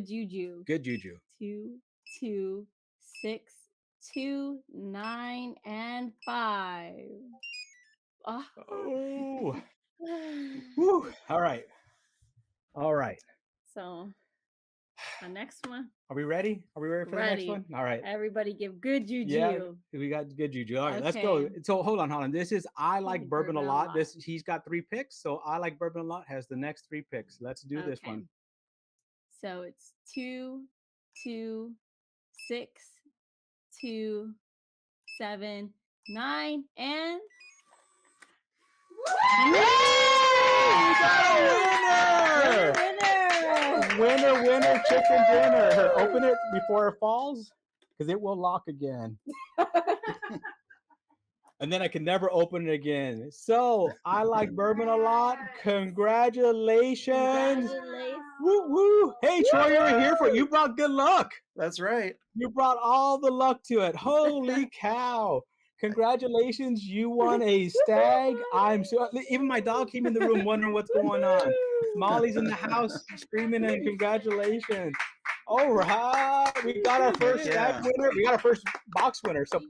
good juju. Good juju. 2, 2, 6, 2, 9, and 5. Oh. Woo. All right. All right. So, the next one. Are we ready? Are we ready for the next one? All right. Everybody give good juju. Yeah, we got good juju. All right, let's go. Okay. So hold on. This is I like bourbon a lot. Bourbon a lot. He's got 3 picks. So I like bourbon a lot has the next 3 picks. Let's do this one. So it's 2, 2, 6, 2, 7, 9, and Winner, chicken dinner. Here, open it before it falls, because it will lock again. And then I can never open it again. So I like bourbon a lot. Congratulations. Woo woo. Hey, Troy, you're here for it. You brought good luck. That's right. You brought all the luck to it. Holy cow. Congratulations. You won a Stagg. I'm so, even my dog came in the room wondering what's going on. Molly's in the house screaming and congratulations. All right. We got our first Stagg winner. We got our first box winner. So